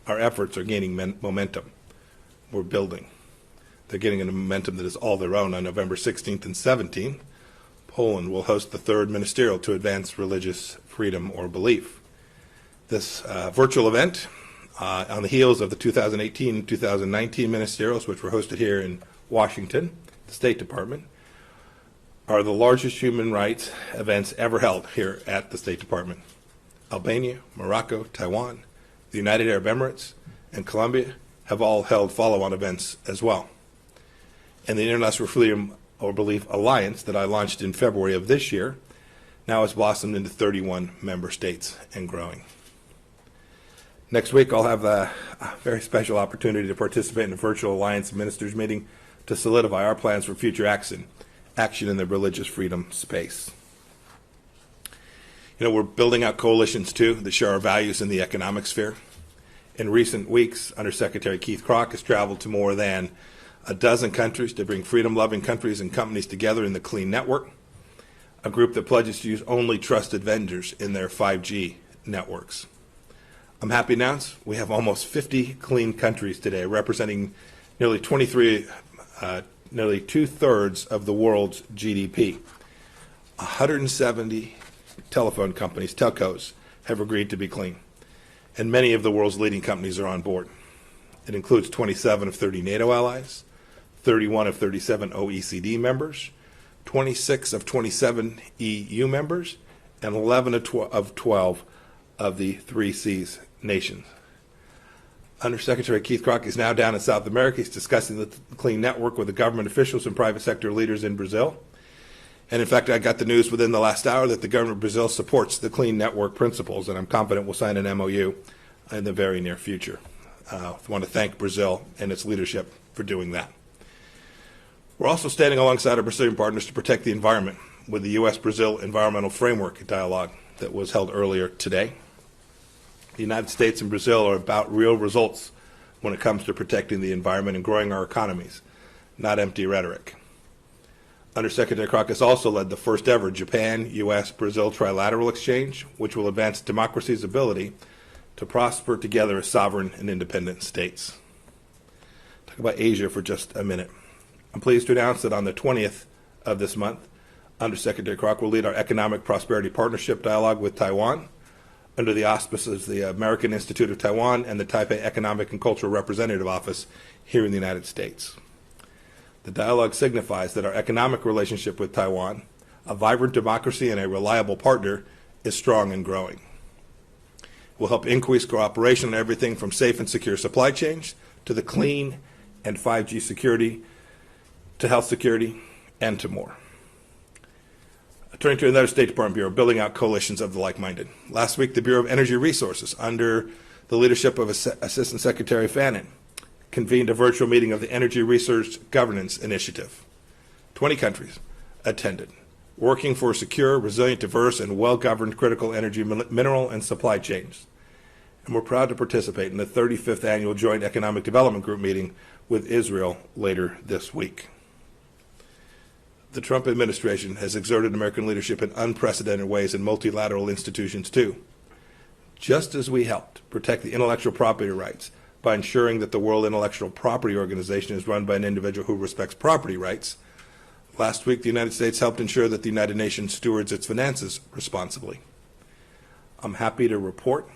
Our efforts are gaining momentum. We're building. They're getting a momentum that is all their own. On November 16th and 17th, Poland will host the third ministerial to advance religious freedom or belief. This virtual event, on the heels of the 2018 and 2019 ministerials, which were hosted here in Washington, the State Department, are the largest human rights events ever held here at the State Department. Albania, Morocco, Taiwan, the United Arab Emirates, and Colombia have all held follow-on events as well. And the International Freedom or Belief Alliance that I launched in February of this year now has blossomed into 31 member states and growing. Next week, I'll have a very special opportunity to participate in a virtual Alliance ministers meeting to solidify our plans for future action in the religious freedom space. You know, we're building out coalitions, too, that share our values in the economic sphere. In recent weeks, Undersecretary Keith Kroc has traveled to more than a dozen countries to bring freedom-loving countries and companies together in the Clean Network, a group that pledges to use only trusted vendors in their 5G networks. I'm happy to announce we have almost 50 clean countries today, representing nearly nearly two-thirds of the world's GDP. 170 telephone companies, telcos, have agreed to be clean, and many of the world's leading companies are on board. It includes 27 of 30 NATO allies, 31 of 37 OECD members, 26 of 27 EU members, and 11 of 12 of the 3Cs nations. Undersecretary Keith Kroc is now down in South America. He's discussing the Clean Network with the government officials and private sector leaders in Brazil. And in fact, I got the news within the last hour that the government of Brazil supports the Clean Network principles, and I'm confident we'll sign an MOU in the very near future. I want to thank Brazil and its leadership for doing that. We're also standing alongside our Brazilian partners to protect the environment with the U.S.-Brazil Environmental Framework Dialogue that was held earlier today. The United States and Brazil are about real results when it comes to protecting the environment and growing our economies, not empty rhetoric. Undersecretary Kroc has also led the first ever Japan, U.S., Brazil trilateral exchange, which will advance democracy's ability to prosper together as sovereign and independent states. Talk about Asia for just a minute. I'm pleased to announce that on the 20th of this month, Undersecretary Kroc will lead our Economic Prosperity Partnership Dialogue with Taiwan under the auspices of the American Institute of Taiwan and the Taipei Economic and Cultural Representative Office here in the United States. The dialogue signifies that our economic relationship with Taiwan, a vibrant democracy and a reliable partner, is strong and growing. It will help increase cooperation on everything from safe and secure supply chains to the clean and 5G security to health security and to more. Turning to another State Department bureau, building out coalitions of the like-minded. Last week, the Bureau of Energy Resources, under the leadership of Assistant Secretary Fannin, convened a virtual meeting of the Energy Research Governance Initiative. 20 countries attended, working for secure, resilient, diverse, and well-governed critical energy, mineral, and supply chains. And we're proud to participate in the 35th Annual Joint Economic Development Group meeting with Israel later this week. The Trump administration has exerted American leadership in unprecedented ways in multilateral institutions, too. Just as we helped protect the intellectual property rights by ensuring that the World Intellectual Property Organization is run by an individual who respects property rights, last week the United States helped ensure that the United Nations stewards its finances responsibly. I'm happy to report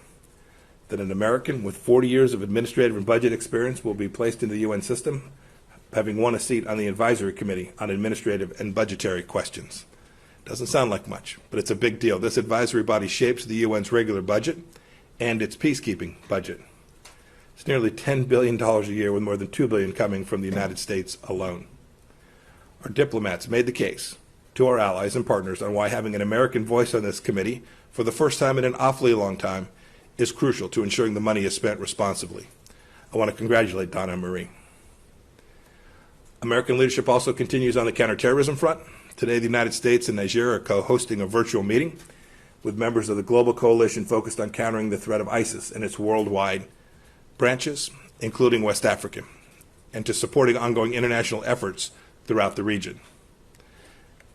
that an American with 40 years of administrative and budget experience will be placed into the UN system, having won a seat on the Advisory Committee on Administrative and Budgetary Questions. Doesn't sound like much, but it's a big deal. This advisory body shapes the UN's regular budget and its peacekeeping budget. It's nearly $10 billion a year, with more than $2 billion coming from the United States alone. Our diplomats made the case to our allies and partners on why having an American voice on this committee for the first time in an awfully long time is crucial to ensuring the money is spent responsibly. I want to congratulate Donna and Marie. American leadership also continues on the counterterrorism front. Today, the United States and Niger are co-hosting a virtual meeting with members of the global coalition focused on countering the threat of ISIS and its worldwide branches, including West Africa, and to supporting ongoing international efforts throughout the region.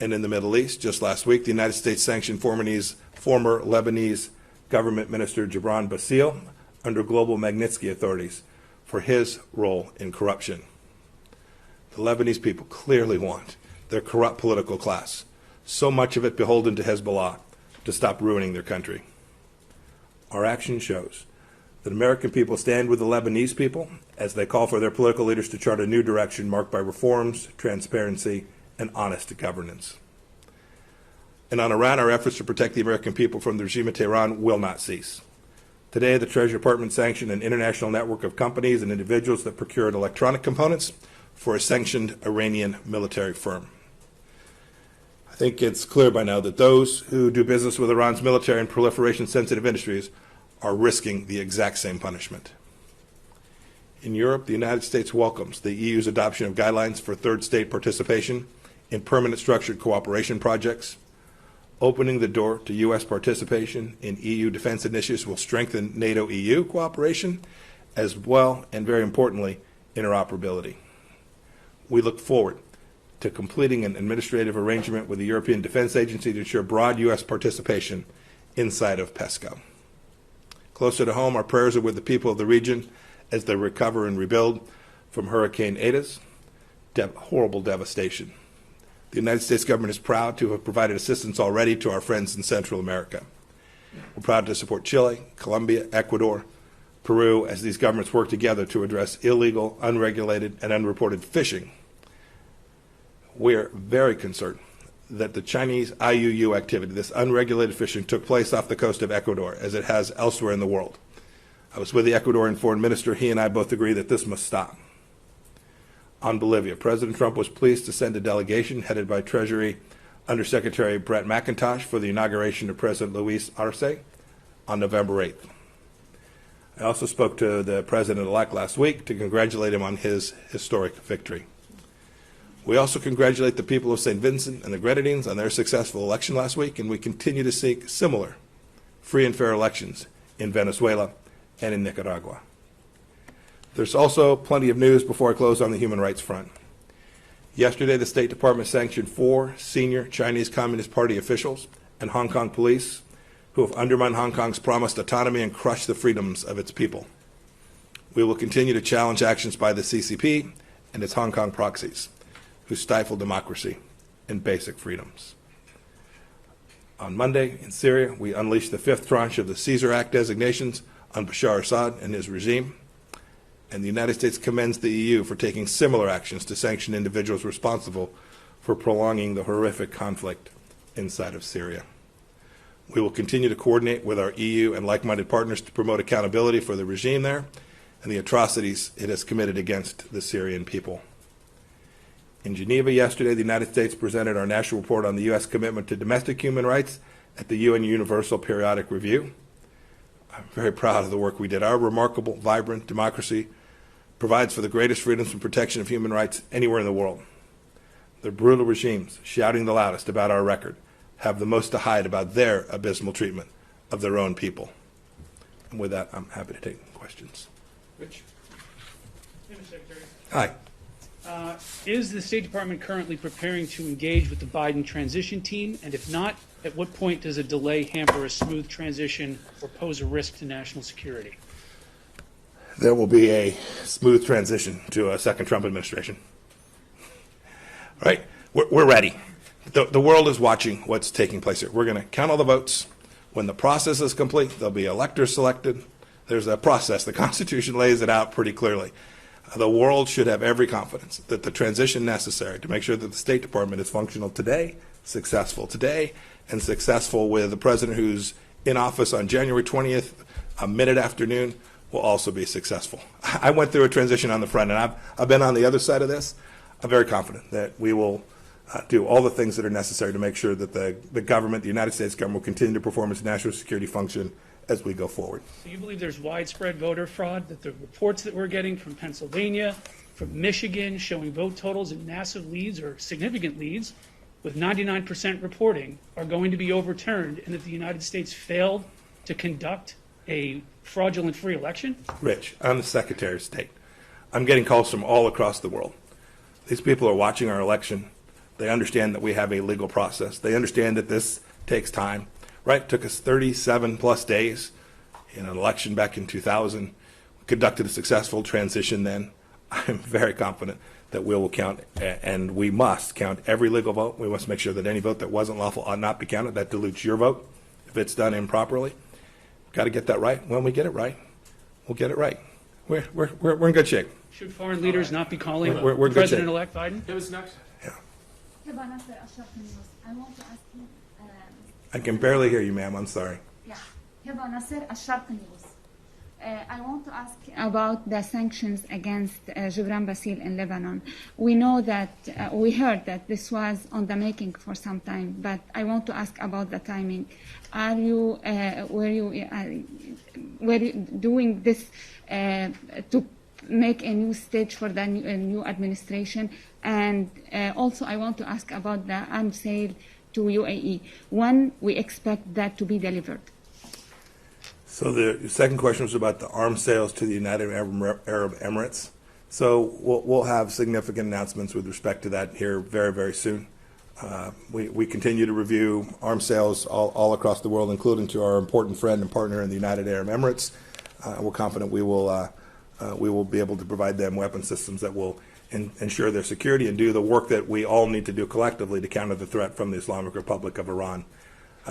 And in the Middle East, just last week, the United States sanctioned former Lebanese government minister Gibran Bassil under global Magnitsky authorities for his role in corruption. The Lebanese people clearly want their corrupt political class, so much of it beholden to Hezbollah, to stop ruining their country. Our action shows that American people stand with the Lebanese people as they call for their political leaders to chart a new direction marked by reforms, transparency, and honest governance. And on Iran, our efforts to protect the American people from the regime of Tehran will not cease. Today, the Treasury Department sanctioned an international network of companies and individuals that procured electronic components for a sanctioned Iranian military firm. I think it's clear by now that those who do business with Iran's military and proliferation-sensitive industries are risking the exact same punishment. In Europe, the United States welcomes the EU's adoption of guidelines for third state participation in permanent structured cooperation projects. Opening the door to U.S. participation in EU defense initiatives will strengthen NATO-EU cooperation, as well, and very importantly, interoperability. We look forward to completing an administrative arrangement with the European Defense Agency to ensure broad U.S. participation inside of PESCO. Closer to home, our prayers are with the people of the region as they recover and rebuild from Hurricane Ida's horrible devastation. The United States government is proud to have provided assistance already to our friends in Central America. We're proud to support Chile, Colombia, Ecuador, Peru, as these governments work together to address illegal, unregulated, and unreported fishing. We're very concerned that the Chinese IUU activity, this unregulated fishing, took place off the coast of Ecuador, as it has elsewhere in the world. I was with the Ecuadorian foreign minister. He and I both agree that this must stop. On Bolivia, President Trump was pleased to send a delegation headed by Treasury Undersecretary Brett McIntosh for the inauguration of President Luis Arce on November 8th. I also spoke to the president-elect last week to congratulate him on his historic victory. We also congratulate the people of St. Vincent and the Grenadines on their successful election last week, and we continue to seek similar free and fair elections in Venezuela and in Nicaragua. There's also plenty of news before I close on the human rights front. Yesterday, the State Department sanctioned 4 senior Chinese Communist Party officials and Hong Kong police who have undermined Hong Kong's promised autonomy and crushed the freedoms of its people. We will continue to challenge actions by the CCP and its Hong Kong proxies who stifle democracy and basic freedoms. On Monday, in Syria, we unleashed the 5th tranche of the Caesar Act designations on Bashar Assad and his regime, and the United States commends the EU for taking similar actions to sanction individuals responsible for prolonging the horrific conflict inside of Syria. We will continue to coordinate with our EU and like-minded partners to promote accountability for the regime there and the atrocities it has committed against the Syrian people. In Geneva yesterday, the United States presented our national report on the U.S. commitment to domestic human rights at the UN Universal Periodic Review. I'm very proud of the work we did. Our remarkable, vibrant democracy provides for the greatest freedoms and protection of human rights anywhere in the world. The brutal regimes shouting the loudest about our record have the most to hide about their abysmal treatment of their own people. And with that, I'm happy to take questions. Rich. Mr. Secretary. Hi. Is the State Department currently preparing to engage with the Biden transition team? And if not, at what point does a delay hamper a smooth transition or pose a risk to national security? There will be a smooth transition to a second Trump administration. All right? We're ready. The world is watching what's taking place here. We're going to count all the votes. When the process is complete, there'll be electors selected. There's a process. The Constitution lays it out pretty clearly. The world should have every confidence that the transition necessary to make sure that the State Department is functional today, successful today, and successful with the president who's in office on January 20th, a minute afternoon, will also be successful. I went through a transition on the front, and I've been on the other side of this. I'm very confident that we will do all the things that are necessary to make sure that the government, the United States government, will continue to perform its national security function as we go forward. So you believe there's widespread voter fraud, that the reports that we're getting from Pennsylvania, from Michigan, showing vote totals in massive leads or significant leads with 99% reporting are going to be overturned, and that the United States failed to conduct a fraudulent free election? Rich, I'm the Secretary of State. I'm getting calls from all across the world. These people are watching our election. They understand that we have a legal process. They understand that this takes time. Right? It took us 37 plus days. in an election back in 2000, conducted a successful transition then. I'm very confident that we will count, and we must count every legal vote. We must make sure that any vote that wasn't lawful ought not be counted. That dilutes your vote if it's done improperly. Got to get that right. When we get it right, we'll get it right. We're in good shape. Should foreign leaders not be calling We're good shape. President-elect Biden? Who was next? Yeah. I want to ask you. I can barely hear you, ma'am. I'm sorry. Yeah. Heba Nasser, Al-Sharq News. I want to ask about the sanctions against Gibran Bassil in Lebanon. We know that, we heard that this was on the making for some time, but I want to ask about the timing. Are you, were you doing this to make a new stage for the new administration? And also I want to ask about the arms sale to UAE. When we expect that to be delivered? So the second question was about the arms sales to the United Arab Emirates. So we'll have significant announcements with respect to that here very, very soon. We continue to review arms sales all across the world, including to our important friend and partner in the United Arab Emirates. We're confident we will be able to provide them weapon systems that will ensure their security and do the work that we all need to do collectively to counter the threat from the Islamic Republic of Iran.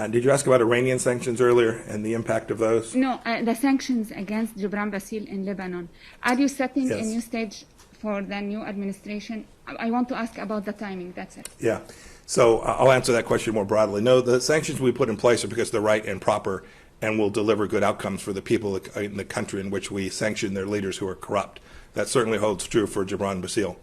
Did you ask about Iranian sanctions earlier and the impact of those? No, the sanctions against Gibran Bassil in Lebanon. Are you setting a new stage for the new administration? I want to ask about the timing, that's it. Yeah. So I'll answer that question more broadly. No, the sanctions we put in place are because they're right and proper and will deliver good outcomes for the people in the country in which we sanction their leaders who are corrupt. That certainly holds true for Gibran Bassil.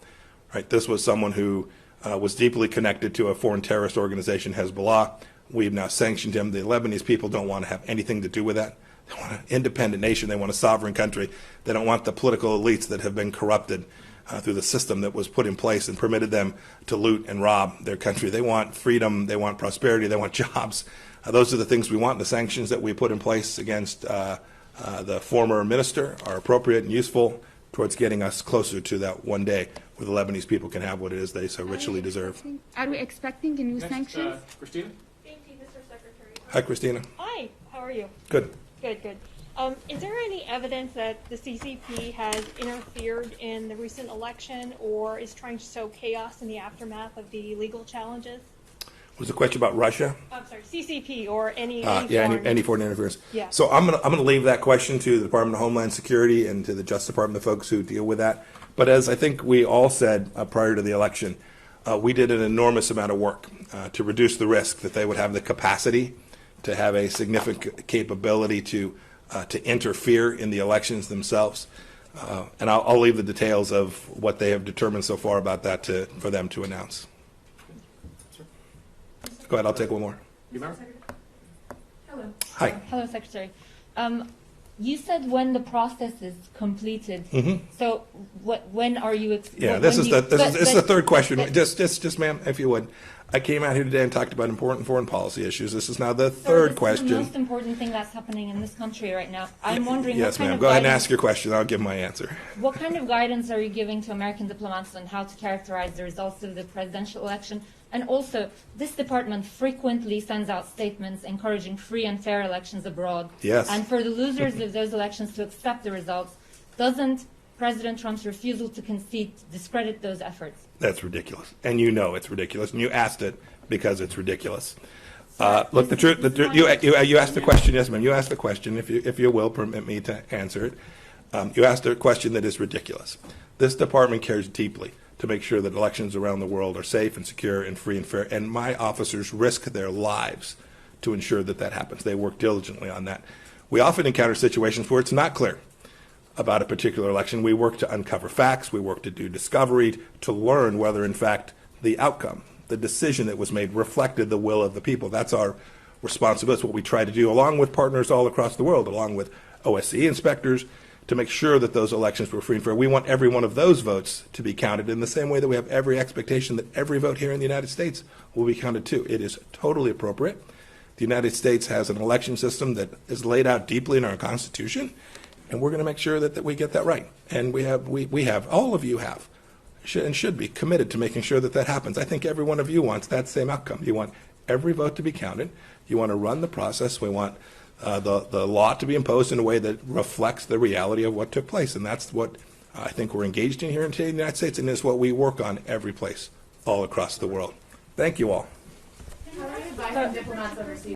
Right? This was someone who was deeply connected to a foreign terrorist organization, Hezbollah. We've now sanctioned him. The Lebanese people don't want to have anything to do with that. They want an independent nation. They want a sovereign country. They don't want the political elites that have been corrupted through the system that was put in place and permitted them to loot and rob their country. They want freedom. They want prosperity. They want jobs. Those are the things we want. The sanctions that we put in place against the former minister are appropriate and useful towards getting us closer to that one day where the Lebanese people can have what it is they so richly deserve. Are we expecting a new sanctions? Christina? Thank you, Mr. Secretary. Hi, Christina. Hi, how are you? Good. Good, good. Is there any evidence that the CCP has interfered in the recent election or is trying to sow chaos in the aftermath of the legal challenges? Was the question about Russia? I'm sorry, CCP or any Any foreign interference. Yeah. So I'm gonna leave that question to the Department of Homeland Security and to the Justice Department, the folks who deal with that. But as I think we all said prior to the election, we did an enormous amount of work to reduce the risk that they would have the capacity to have a significant capability to interfere in the elections themselves. And I'll leave the details of what they have determined so far about that for them to announce. Go ahead, I'll take one more. Hello. Hi. Hello, Secretary. You said when the process is completed. So when are you? Yeah, this is the third question. Just, ma'am, if you would. I came out here today and talked about important foreign policy issues. This is now the third question. This is the most important thing that's happening in this country right now. I'm wondering. Yes, ma'am. Go ahead and ask your question. I'll give my answer. What kind of guidance are you giving to American diplomats on how to characterize the results of the presidential election? And also, this department frequently sends out statements encouraging free and fair elections abroad. Yes. And for the losers of those elections to accept the results, doesn't President Trump's refusal to concede discredit those efforts? That's ridiculous. And you know it's ridiculous. And you asked it because it's ridiculous. Look, you asked the question, yes, ma'am. You asked the question, if you will, permit me to answer it. You asked a question that is ridiculous. This department cares deeply to make sure that elections around the world are safe and secure and free and fair. And my officers risk their lives to ensure that that happens. They work diligently on that. We often encounter situations where it's not clear about a particular election. We work to uncover facts. We work to do discovery to learn whether, in fact, the outcome, the decision that was made reflected the will of the people. That's our responsibility. It's what we try to do along with partners all across the world, along with OSCE inspectors, to make sure that those elections were free and fair. We want every one of those votes to be counted in the same way that we have every expectation that every vote here in the United States will be counted too. It is totally appropriate. The United States has an election system that is laid out deeply in our Constitution, and we're going to make sure that we get that right. And we have, all of you have, and should be committed to making sure that that happens. I think every one of you wants that same outcome. You want every vote to be counted. You want to run the process. We want the law to be imposed in a way that reflects the reality of what took place. And that's what I think we're engaged in here in the United States, and is what we work on every place all across the world. Thank you all. How are you advising diplomats overseas?